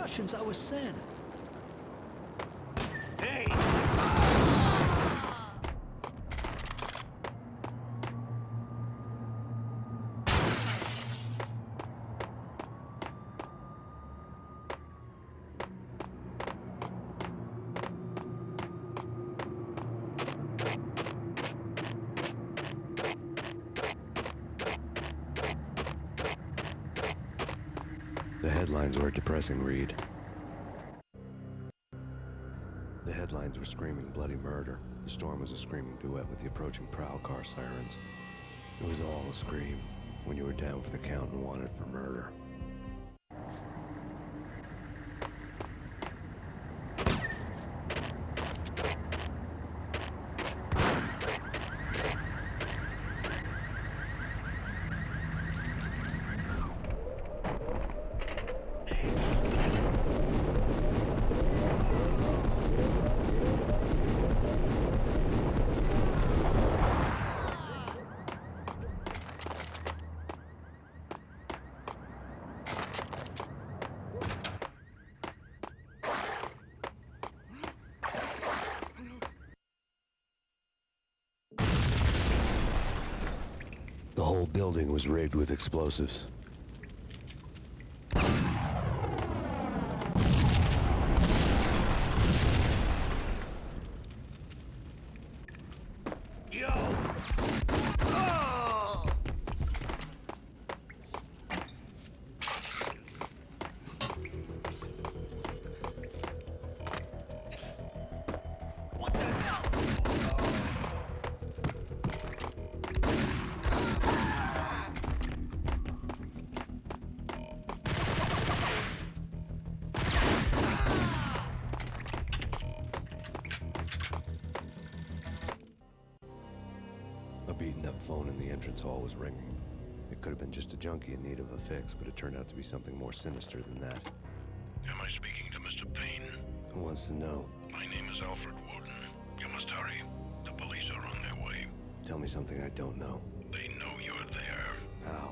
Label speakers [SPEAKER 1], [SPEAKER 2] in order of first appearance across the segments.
[SPEAKER 1] Russians I was sent.
[SPEAKER 2] Hey!
[SPEAKER 3] The headlines were a depressing read. The headlines were screaming bloody murder. The storm was a screaming duet with the approaching prowl car sirens. It was all a scream when you were down for the count and wanted for murder. The whole building was rigged with explosives.
[SPEAKER 2] Yo! Oh! What the hell?
[SPEAKER 3] A beaten-up phone in the entrance hall was ringing. It could have been just a junkie in need of a fix, but it turned out to be something more sinister than that.
[SPEAKER 4] Am I speaking to Mr. Payne?
[SPEAKER 3] Who wants to know?
[SPEAKER 4] My name is Alfred Woden. You must hurry. The police are on their way.
[SPEAKER 3] Tell me something I don't know.
[SPEAKER 4] They know you're there.
[SPEAKER 3] How?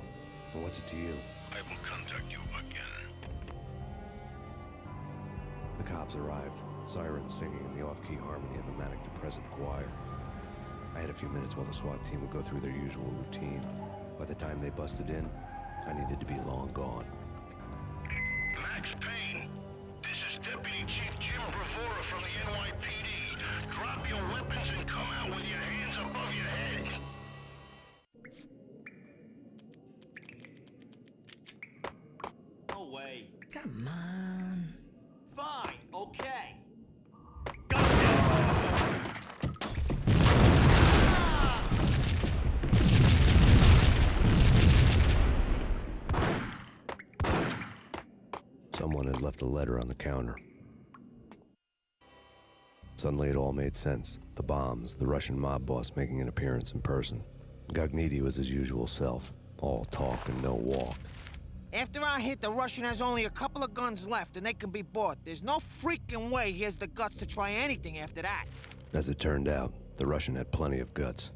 [SPEAKER 3] And what's it to you?
[SPEAKER 4] I will contact you again.
[SPEAKER 3] The cops arrived, sirens singing in the off-key harmony of a manic-depressive choir. I had a few minutes while the SWAT team would go through their usual routine. By the time they busted in, I needed to be long gone.
[SPEAKER 4] Max Payne, this is Deputy Chief Jim Bravura from the NYPD. Drop your weapons and come out with your hands above your head.
[SPEAKER 2] No way.
[SPEAKER 1] Come on.
[SPEAKER 2] Fine, okay.
[SPEAKER 3] Someone had left a letter on the counter. Suddenly it all made sense. The bombs, the Russian mob boss making an appearance in person. Gognitti was his usual self, all talk and no walk.
[SPEAKER 5] After our hit, the Russian has only a couple of guns left, and they can be bought. There's no freaking way he has the guts to try anything after that.
[SPEAKER 3] As it turned out, the Russian had plenty of guts.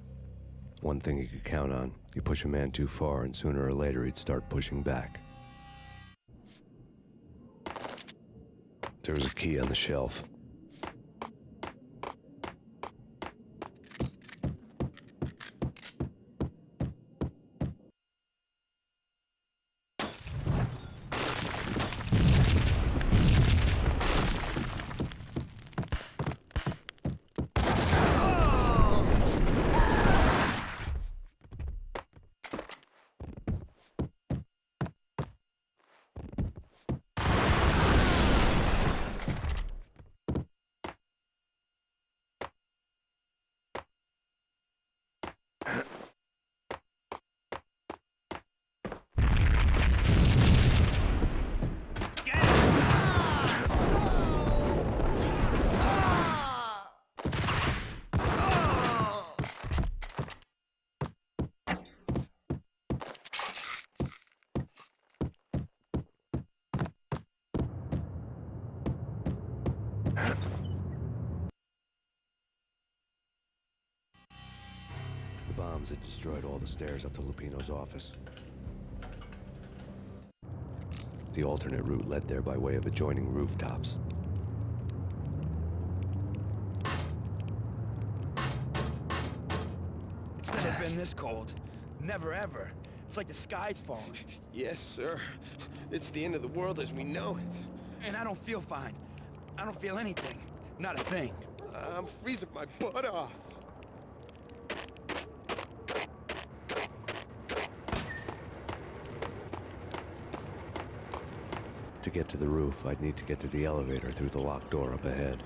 [SPEAKER 3] One thing you could count on, you push a man too far and sooner or later he'd start pushing back. There was a key on the shelf. The bombs had destroyed all the stairs up to Lupino's office. The alternate route led there by way of adjoining rooftops.
[SPEAKER 6] It's never been this cold. Never ever. It's like the sky's falling.
[SPEAKER 7] Yes, sir. It's the end of the world as we know it.
[SPEAKER 6] And I don't feel fine. I don't feel anything. Not a thing.
[SPEAKER 7] I'm freezing my butt off.
[SPEAKER 3] To get to the roof, I'd need to get to the elevator through the locked door up ahead.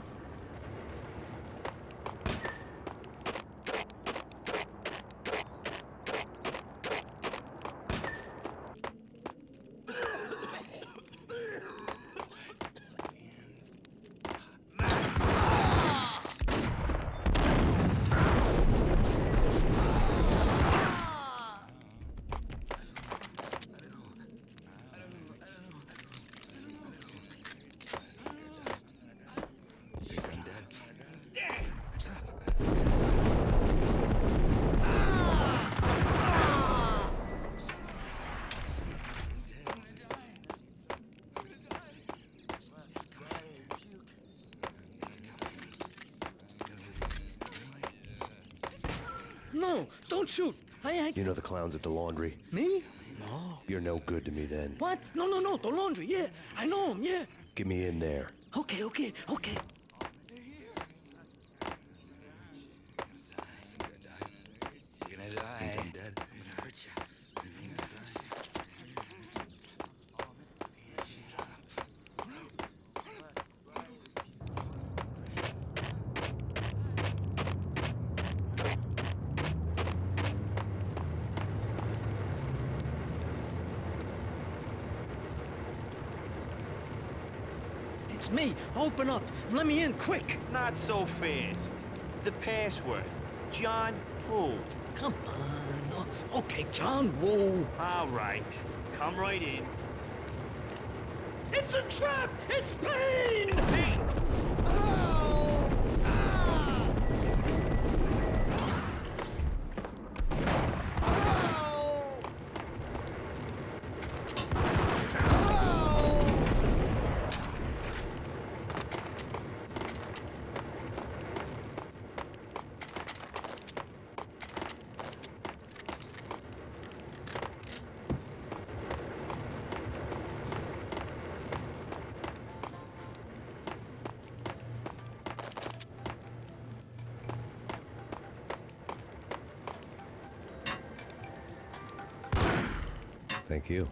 [SPEAKER 1] No, don't shoot. I...
[SPEAKER 3] You know the clowns at the laundry?
[SPEAKER 1] Me? No.
[SPEAKER 3] You're no good to me then.
[SPEAKER 1] What? No, the laundry, yeah. I know him, yeah.
[SPEAKER 3] Get me in there.
[SPEAKER 1] Okay.
[SPEAKER 6] You're gonna die. I'm dead. I'm gonna hurt you. You're gonna die.
[SPEAKER 1] It's me. Open up. Let me in, quick.
[SPEAKER 2] Not so fast. The password. John Who.
[SPEAKER 1] Come on. Okay, John Woo.
[SPEAKER 2] All right. Come right in.
[SPEAKER 1] It's a trap! It's Payne!
[SPEAKER 2] Hey!
[SPEAKER 3] Thank you.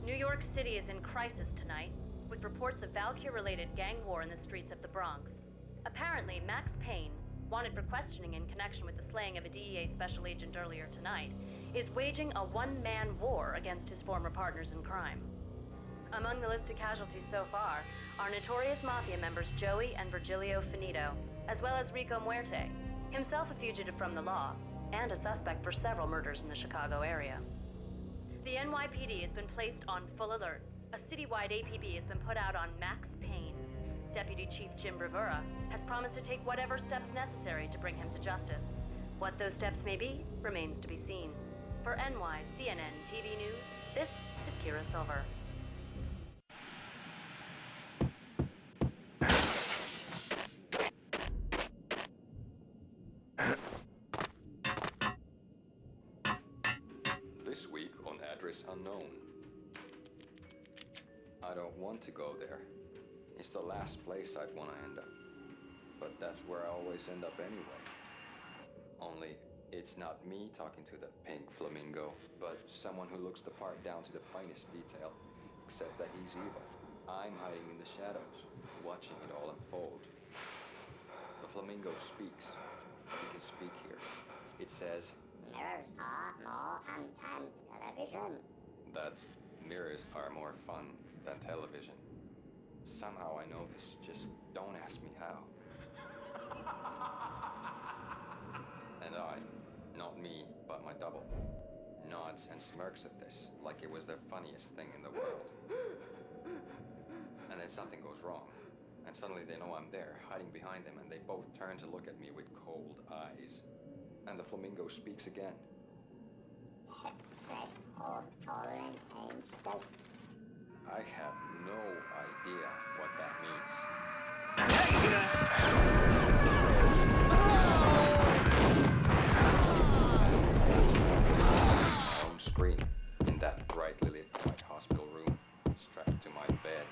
[SPEAKER 8] New York City is in crisis tonight, with reports of Valkyr-related gang war in the streets of the Bronx. Apparently, Max Payne, wanted for questioning in connection with the slaying of a DEA special agent earlier tonight, is waging a one-man war against his former partners in crime. Among the list of casualties so far are notorious mafia members Joey and Virgilio Finito, as well as Rico Muerte, himself a fugitive from the law, and a suspect for several murders in the Chicago area. The NYPD has been placed on full alert. A citywide APB has been put out on Max Payne. Deputy Chief Jim Bravura has promised to take whatever steps necessary to bring him to justice. What those steps may be remains to be seen. For CNN TV News, this is Kira Silver.
[SPEAKER 9] This week on Address Unknown. I don't want to go there. It's the last place I'd want to end up. But that's where I always end up anyway. Only, it's not me talking to the pink flamingo, but someone who looks the part down to the finest detail, except that he's evil. I'm hiding in the shadows, watching it all unfold. The flamingo speaks. He can speak here. It says,
[SPEAKER 10] mirrors are more fun than television.
[SPEAKER 9] that's mirrors are more fun than television. Somehow I know this, just don't ask me how. And I, not me, but my double, nods and smirks at this, like it was the funniest thing in the world. And then something goes wrong, and suddenly they know I'm there, hiding behind them, and they both turn to look at me with cold eyes. And the flamingo speaks again.
[SPEAKER 10] Threshold tolerant pain space.
[SPEAKER 9] I have no idea what that means. My own scream in that brightly lit white hospital room, strapped to my bed.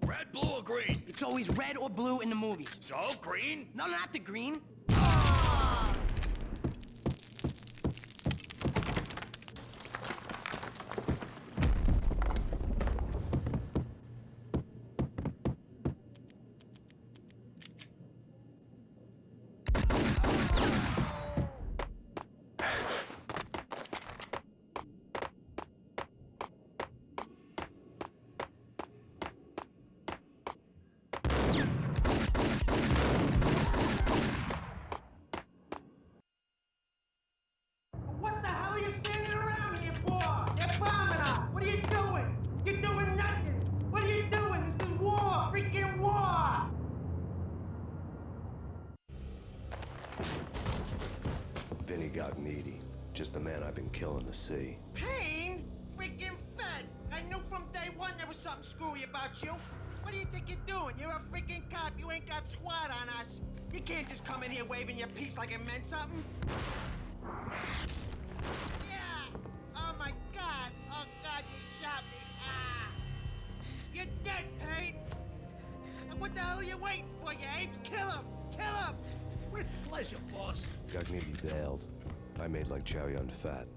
[SPEAKER 7] Red, blue, or green?
[SPEAKER 1] It's always red or blue in the movies.
[SPEAKER 7] So, green?
[SPEAKER 1] No, not the green.
[SPEAKER 5] What the hell are you standing around here for? You're bombing us! What are you doing? You're doing nothing! What are you doing? This is war! Freaking war!
[SPEAKER 3] Vinny got needy. Just the man I've been killing to see.
[SPEAKER 5] Payne? Freaking fed! I knew from day one there was something screwy about you. What do you think you're doing? You're a freaking cop. You ain't got squad on us. You can't just come in here waving your piece like it meant something. Yeah! Oh my God! Oh God, you shot me! Ah! You're dead, Payne! And what the hell are you waiting for, you apes? Kill him! Kill him!
[SPEAKER 1] With pleasure, boss.
[SPEAKER 3] Gugneedy bailed. I made like Chow Yun Fat.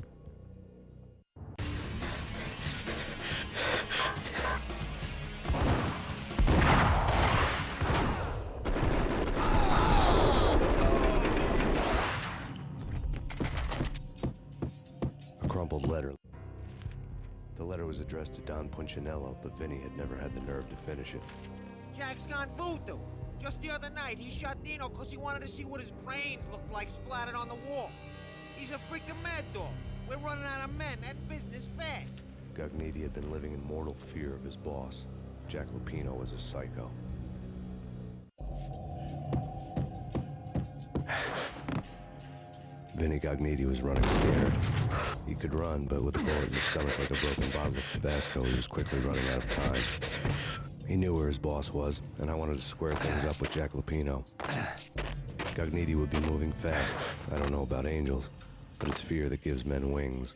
[SPEAKER 3] A crumpled letter. The letter was addressed to Don Punchinello, but Vinny had never had the nerve to finish it.
[SPEAKER 5] Jack's gone voodoo. Just the other night, he shot Dino because he wanted to see what his brains looked like splattered on the wall. He's a freaking mad dog. We're running out of men and business fast.
[SPEAKER 3] Gugneedy had been living in mortal fear of his boss. Jack Lupino was a psycho. Vinny Gugneedy was running scared. He could run, but with a bullet in his stomach like a broken bottle of Tabasco, he was quickly running out of time. He knew where his boss was, and I wanted to square things up with Jack Lupino. Gugneedy would be moving fast. I don't know about angels, but it's fear that gives men wings.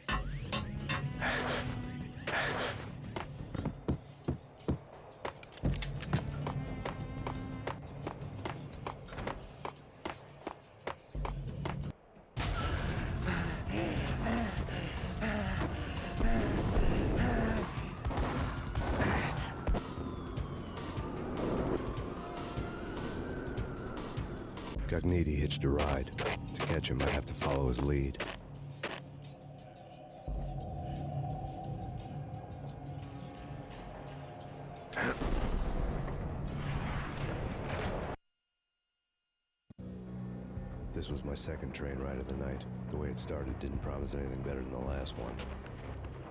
[SPEAKER 3] Gugneedy hitched a ride. To catch him, I'd have to follow his lead. This was my second train ride of the night. The way it started didn't promise anything better than the last one.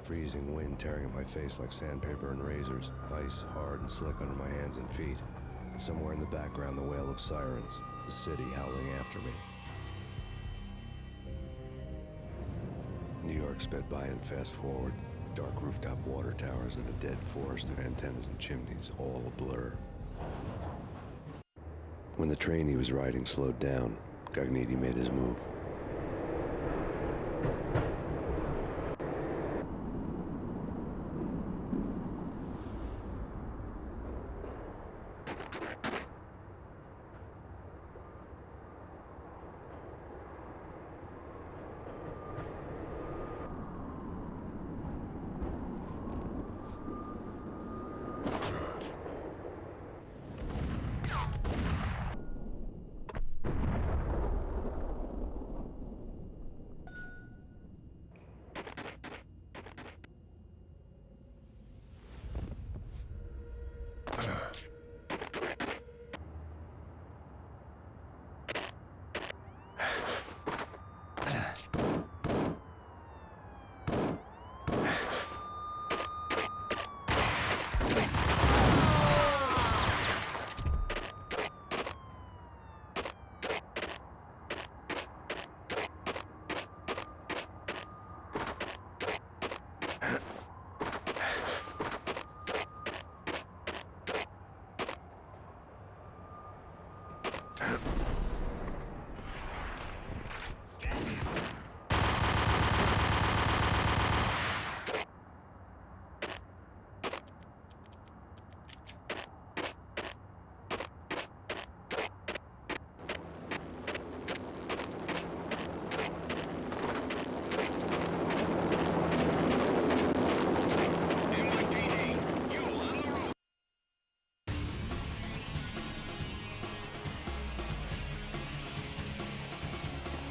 [SPEAKER 3] Freezing wind tearing at my face like sandpaper and razors. Ice hard and slick under my hands and feet. And somewhere in the background, the wail of sirens. The city howling after me. New York sped by and fast forward. Dark rooftop water towers and a dead forest of antennas and chimneys, all a blur. When the train he was riding slowed down, Gognitti made his move.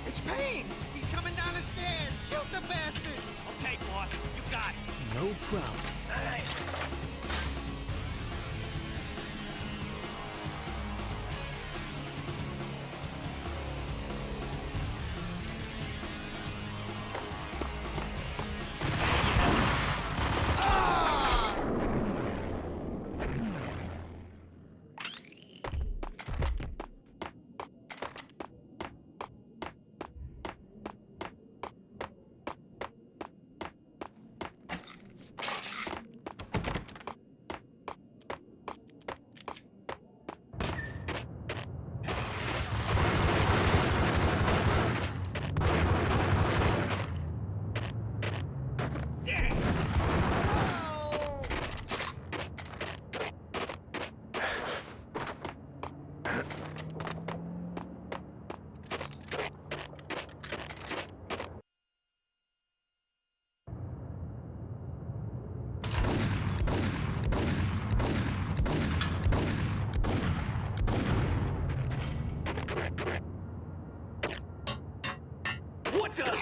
[SPEAKER 5] It's Payne! He's coming down the stairs! Shoot the bastard!
[SPEAKER 2] Okay, boss, you got it.
[SPEAKER 1] No problem.
[SPEAKER 2] What the?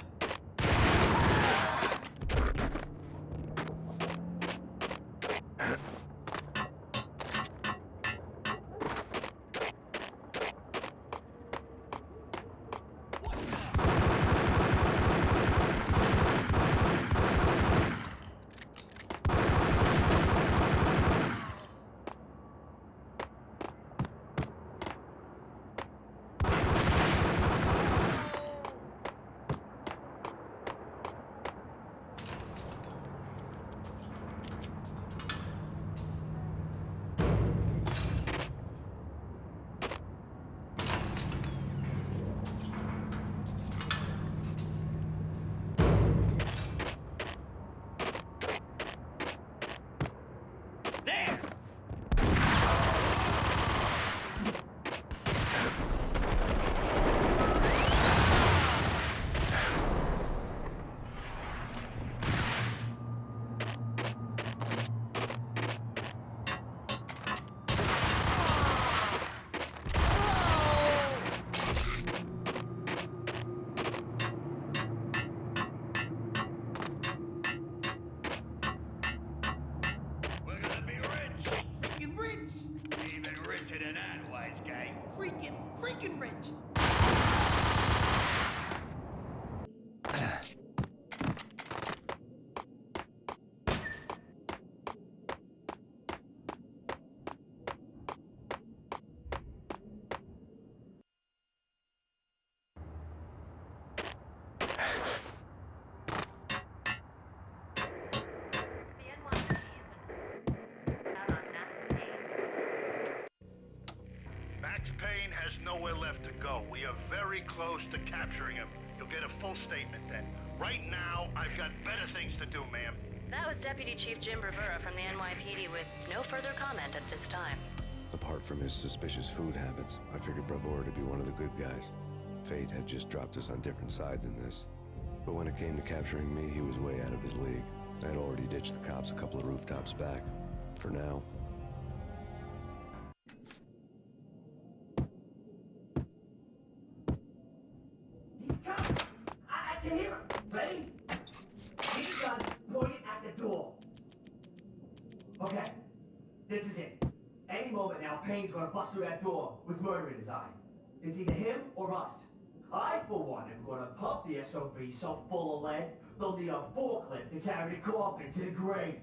[SPEAKER 5] Freaking rich!
[SPEAKER 4] Payne has nowhere left to go. We are very close to capturing him. You'll get a full statement then. Right now, I've got better things to do, ma'am.
[SPEAKER 8] That was Deputy Chief Jim Rivera from the NYPD with no further comment at this time.
[SPEAKER 3] Apart from his suspicious food habits, I figured Bravura to be one of the good guys. Fate had just dropped us on different sides in this. But when it came to capturing me, he was way out of his league. I had already ditched the cops a couple of rooftops back. For now.
[SPEAKER 1] He's coming! I can hear him! Ready? He's gun pointed at the door. Okay, this is it. Any moment now, Payne's gonna bust through that door with murder in his eye. It's either him or us. I, for one, am gonna pump the SOB so full of lead, they'll need a forklift to carry the coffin to the grave.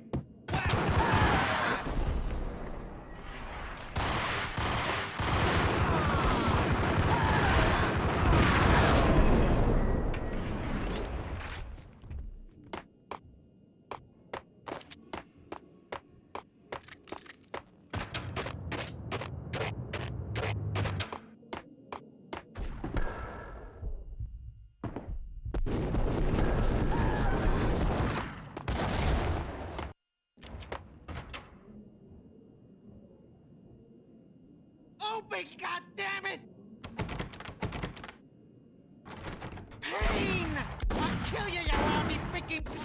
[SPEAKER 5] Open, goddammit! Payne! I'll kill you, you lousy freaking cop!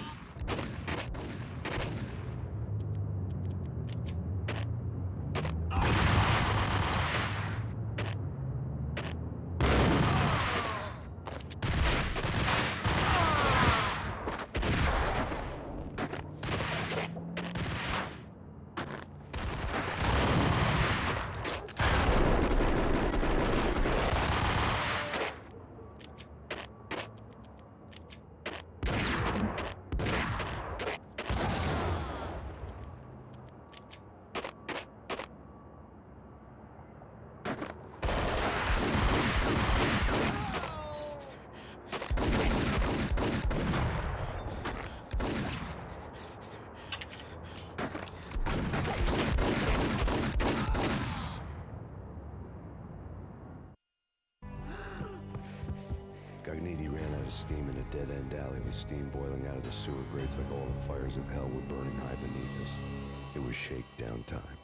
[SPEAKER 3] Gagniti ran out of steam in a dead-end alley with steam boiling out of the sewer grates like all the fires of hell were burning high beneath us. It was shakedown time.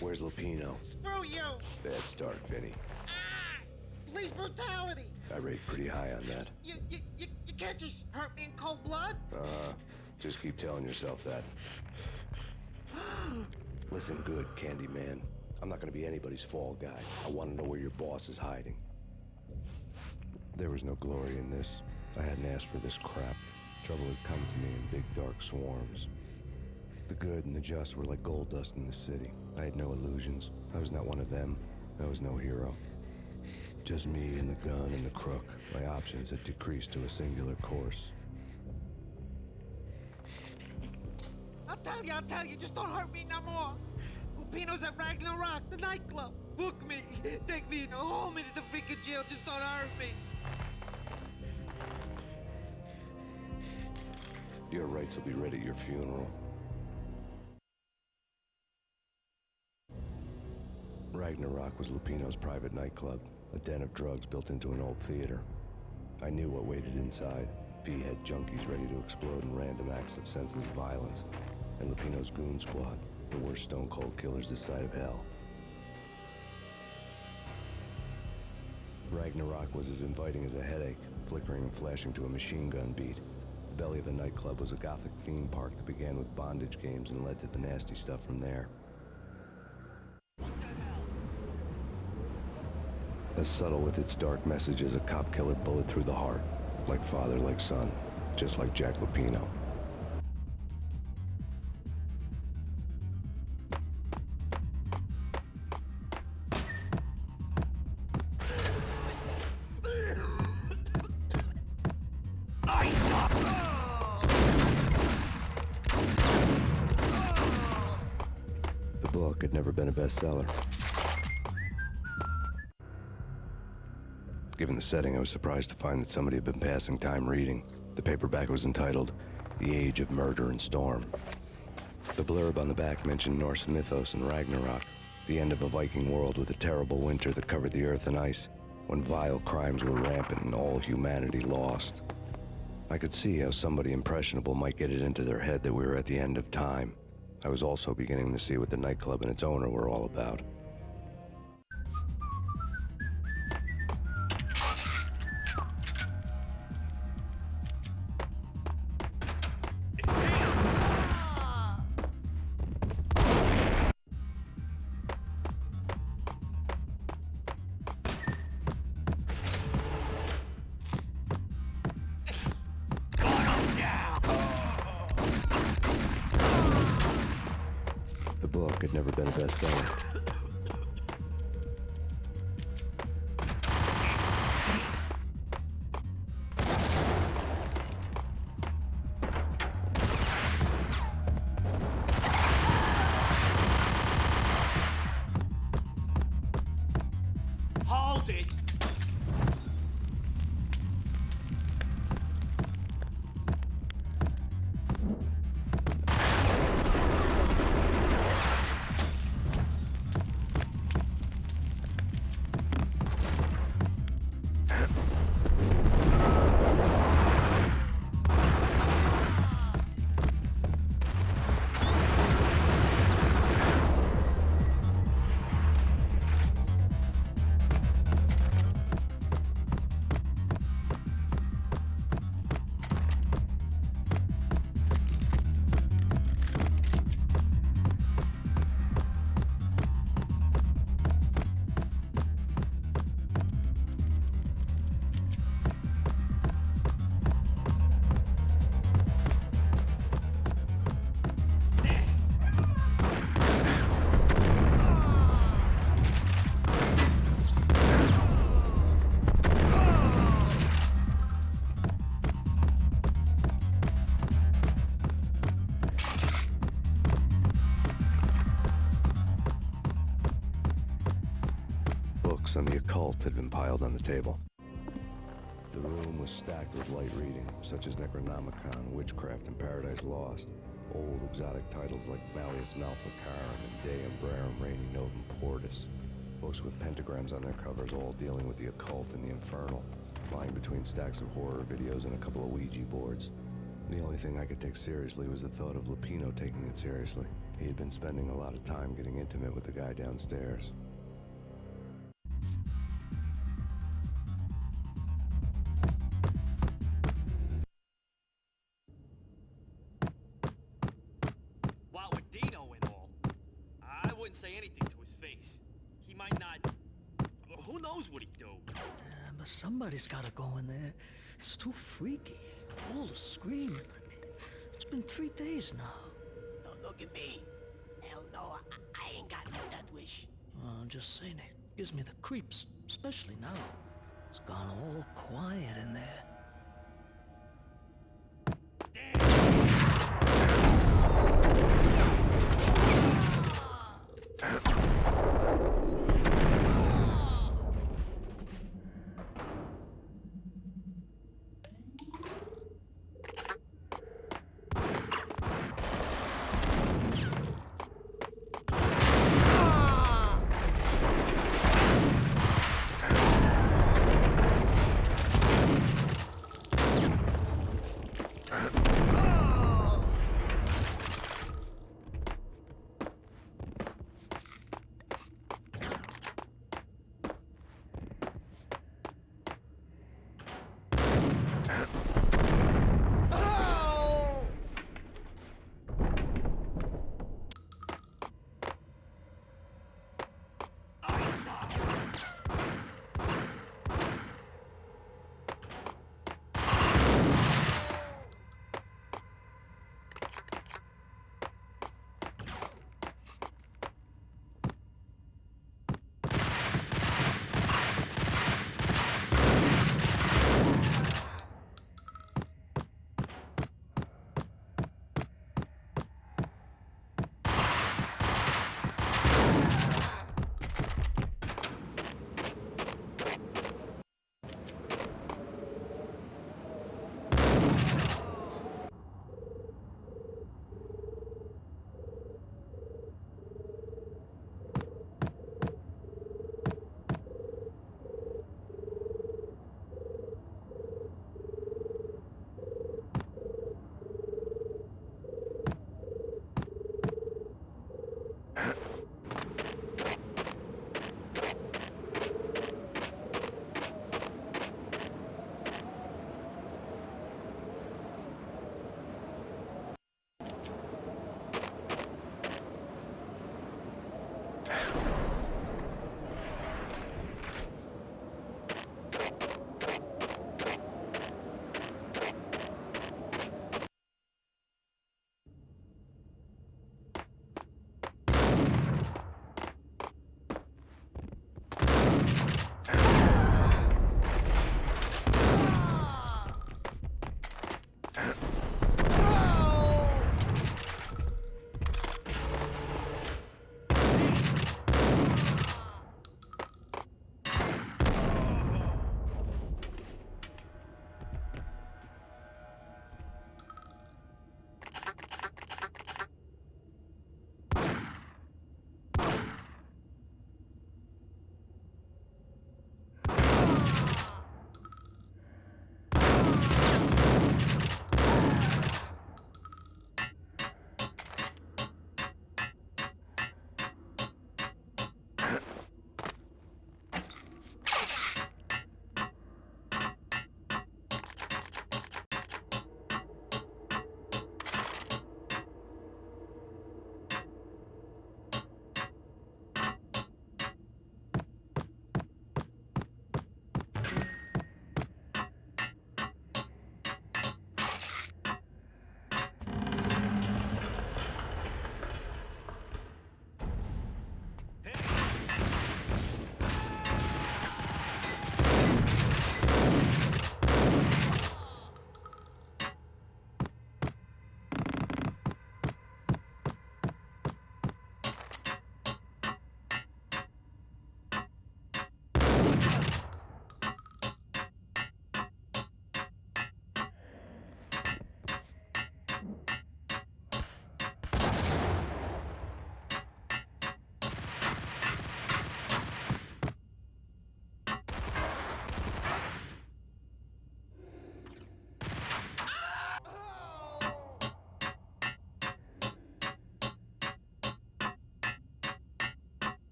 [SPEAKER 3] Where's Lupino?
[SPEAKER 5] Screw you!
[SPEAKER 3] Bad start, Vinny.
[SPEAKER 5] Ah! Police brutality!
[SPEAKER 3] I rate pretty high on that.
[SPEAKER 5] You can't just hurt me in cold blood?
[SPEAKER 3] Just keep telling yourself that. Listen good, Candyman. I'm not gonna be anybody's fall guy. I want to know where your boss is hiding. There was no glory in this. I hadn't asked for this crap. Trouble had come to me in big dark swarms. The good and the just were like gold dust in the city. I had no illusions. I was not one of them. I was no hero. Just me and the gun and the crook. My options had decreased to a singular course.
[SPEAKER 5] I'll tell you, just don't hurt me no more. Lupino's at Ragna Rock, the nightclub. Book me, take me, haul me to the freaking jail, just don't hurt me.
[SPEAKER 3] Your rights will be read at your funeral. Ragna Rock was Lupino's private nightclub, a den of drugs built into an old theater. I knew what waited inside. V-head junkies ready to explode in random acts of senseless violence. And Lupino's goon squad, the worst stone-cold killers this side of hell. Ragna Rock was as inviting as a headache, flickering and flashing to a machine gun beat. The belly of the nightclub was a gothic theme park that began with bondage games and led to the nasty stuff from there. As subtle with its dark message as a cop killer bullet through the heart. Like father, like son. Just like Jack Lupino. The book had never been a bestseller. Given the setting, I was surprised to find that somebody had been passing time reading. The paperback was entitled, The Age of Murder and Storm. The blurb on the back mentioned Norse mythos and Ragnarok. The end of a Viking world with a terrible winter that covered the earth in ice, when vile crimes were rampant and all humanity lost. I could see how somebody impressionable might get it into their head that we were at the end of time. I was also beginning to see what the nightclub and its owner were all about. The book had never been a bestseller.
[SPEAKER 2] Hold it!
[SPEAKER 3] Books on the occult had been piled on the table. The room was stacked with light reading, such as Necronomicon, Witchcraft, and Paradise Lost. Old exotic titles like Malleus Maleficarum and De Umbrarum Reini Novum Portus. Books with pentagrams on their covers, all dealing with the occult and the infernal, lying between stacks of horror videos and a couple of Ouija boards. The only thing I could take seriously was the thought of Lupino taking it seriously. He had been spending a lot of time getting intimate with the guy downstairs.
[SPEAKER 2] What with Dino and all, I wouldn't say anything to his face. He might not... Who knows what he'd do?
[SPEAKER 11] But somebody's gotta go in there. It's too freaky. All the screaming. I mean, it's been 3 days now.
[SPEAKER 5] Don't look at me. Hell no, I ain't got no death wish.
[SPEAKER 11] I'm just saying, it gives me the creeps, especially now. It's gone all quiet in there.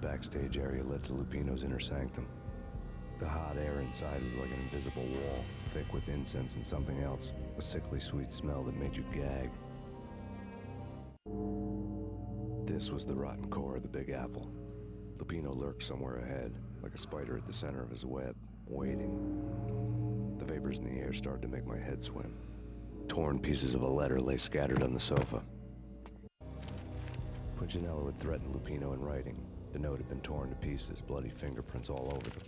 [SPEAKER 3] backstage area led to Lupino's inner sanctum. The hot air inside was like an invisible wall, thick with incense and something else, a sickly sweet smell that made you gag. This was the rotten core of the Big Apple. Lupino lurked somewhere ahead, like a spider at the center of his web, waiting. The vapors in the air started to make my head swim. Torn pieces of a letter lay scattered on the sofa. Punchinello had threatened Lupino in writing. The note had been torn to pieces, bloody fingerprints all over them.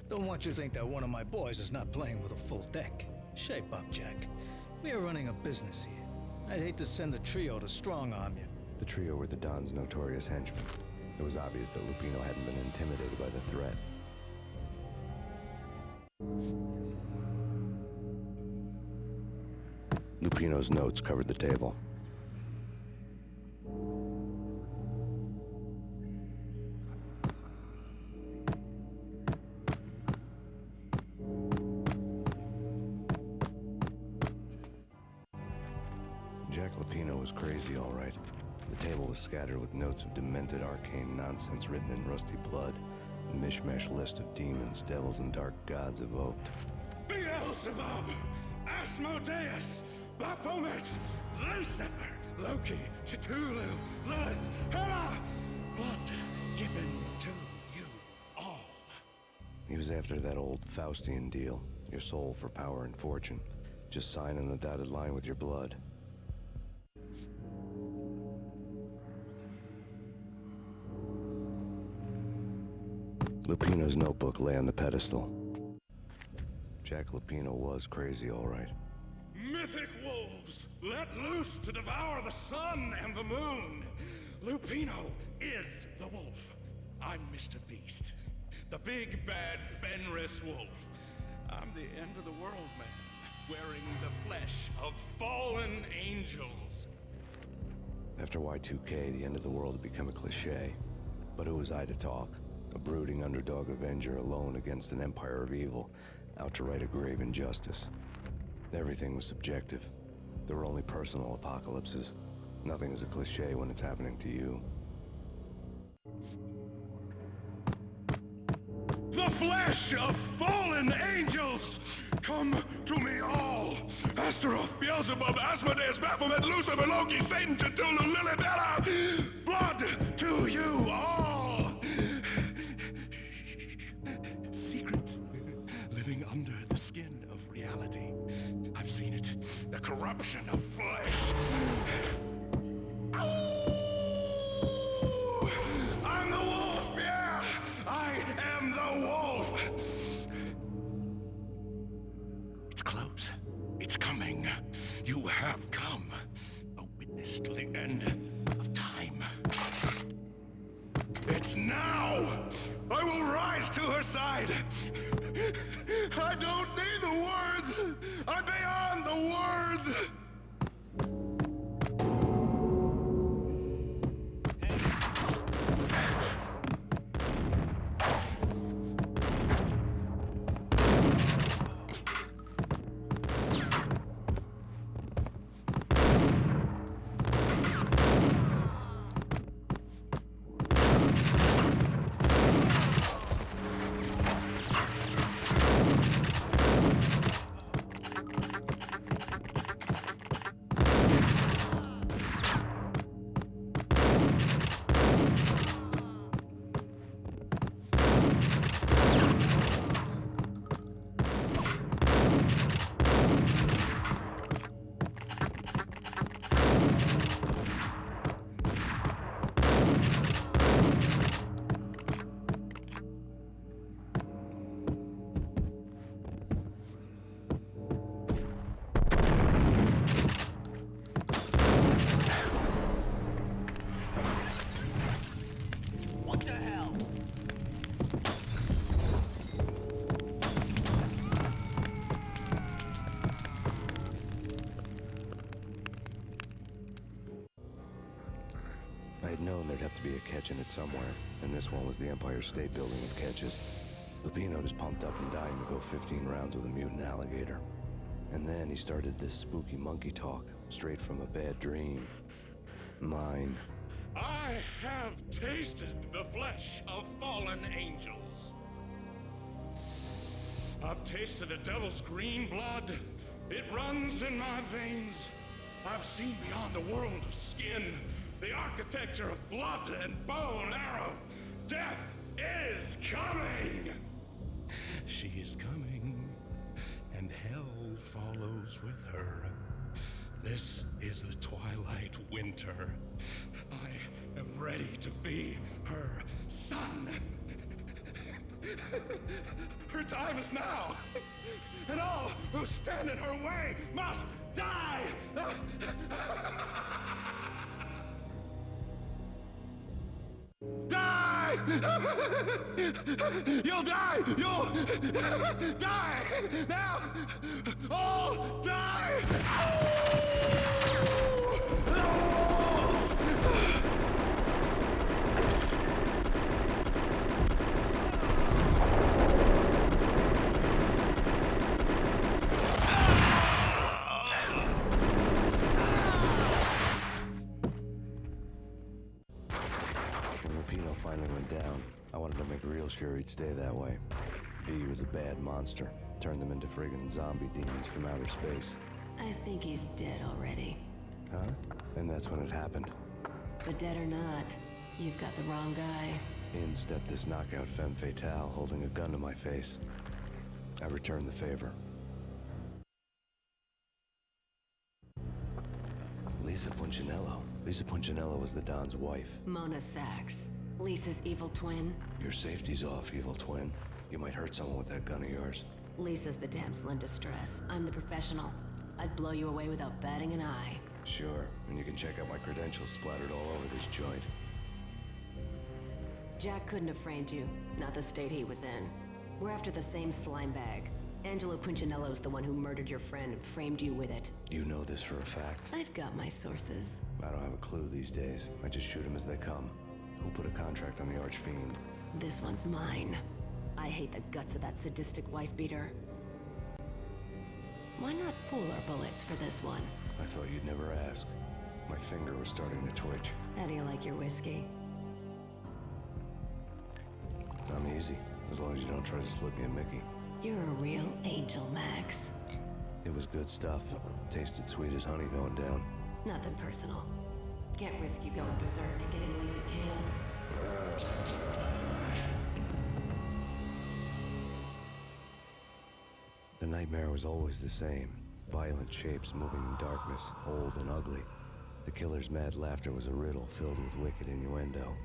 [SPEAKER 11] Don't want you to think that one of my boys is not playing with a full deck. Shape up, Jack. We are running a business here. I'd hate to send the trio to strong-arm you.
[SPEAKER 3] The trio were the Don's notorious henchmen. It was obvious that Lupino hadn't been intimidated by the threat. Lupino's notes covered the table. Jack Lupino was crazy, all right. The table was scattered with notes of demented arcane nonsense written in rusty blood. A mishmash list of demons, devils, and dark gods evoked.
[SPEAKER 4] Beelzebub, Asmodeus, Baphomet, Lucifer, Loki, Cthulhu, Lilith, Hela, blood given to you all.
[SPEAKER 3] He was after that old Faustian deal, your soul for power and fortune. Just sign on the dotted line with your blood. Lupino's notebook lay on the pedestal. Jack Lupino was crazy, all right.
[SPEAKER 4] Mythic wolves, let loose to devour the sun and the moon. Lupino is the wolf. I'm Mr. Beast, the big bad Fenris wolf. I'm the end of the world man, wearing the flesh of fallen angels.
[SPEAKER 3] After Y2K, the end of the world had become a cliché. But who was I to talk? A brooding underdog avenger alone against an empire of evil, out to right a grave injustice. Everything was subjective. There were only personal apocalypses. Nothing is a cliché when it's happening to you.
[SPEAKER 4] The flesh of fallen angels! Come to me all! Astaroth, Beelzebub, Asmodeus, Baphomet, Lucifer, Loki, Satan, Cthulhu, Lilith, Hela! Blood to you all! Secrets living under the skin of reality. I've seen it. The corruption of flesh. Ow! I'm the wolf, yeah! I am the wolf! It's close. It's coming. You have come. A witness to the end of time. It's now! I will rise to her side! I don't need the words! I'm beyond the words!
[SPEAKER 3] There'd have to be a catch in it somewhere, and this one was the Empire State Building of catches. Lupino was pumped up and dying to go 15 rounds with a mutant alligator. And then he started this spooky monkey talk, straight from a bad dream. Mine.
[SPEAKER 4] I have tasted the flesh of fallen angels. I've tasted the devil's green blood. It runs in my veins. I've seen beyond the world of skin, the architecture of blood and bow and arrow. Death is coming! She is coming, and hell follows with her. This is the twilight winter. I am ready to be her son. Her time is now, and all who stand in her way must die! Die! You'll die! You'll die! Now! All die!
[SPEAKER 3] Finally went down. I wanted to make real sure he'd stay that way. V was a bad monster. Turned them into friggin' zombie demons from outer space.
[SPEAKER 12] I think he's dead already.
[SPEAKER 3] Huh? And that's when it happened.
[SPEAKER 12] But dead or not, you've got the wrong guy.
[SPEAKER 3] In stepped this knockout femme fatale, holding a gun to my face. I returned the favor. Lisa Punchinello. Lisa Punchinello was the Don's wife.
[SPEAKER 12] Mona Sachs. Lisa's evil twin.
[SPEAKER 3] Your safety's off, evil twin. You might hurt someone with that gun of yours.
[SPEAKER 12] Lisa's the damsel in distress. I'm the professional. I'd blow you away without batting an eye.
[SPEAKER 3] Sure, and you can check out my credentials splattered all over this joint.
[SPEAKER 12] Jack couldn't have framed you. Not the state he was in. We're after the same slime bag. Angelo Punchinello's the one who murdered your friend and framed you with it.
[SPEAKER 3] You know this for a fact.
[SPEAKER 12] I've got my sources.
[SPEAKER 3] I don't have a clue these days. I just shoot them as they come. Who put a contract on the Archfiend?
[SPEAKER 12] This one's mine. I hate the guts of that sadistic wife-beater. Why not pool our bullets for this one?
[SPEAKER 3] I thought you'd never ask. My finger was starting to twitch.
[SPEAKER 12] How do you like your whiskey?
[SPEAKER 3] I'm easy, as long as you don't try to slip me a Mickey.
[SPEAKER 12] You're a real angel, Max.
[SPEAKER 3] It was good stuff. Tasted sweet as honey going down.
[SPEAKER 12] Nothing personal. Can't risk you going berserk and getting Lisa killed.
[SPEAKER 3] The nightmare was always the same. Violent shapes moving in darkness, old and ugly. The killer's mad laughter was a riddle filled with wicked innuendo.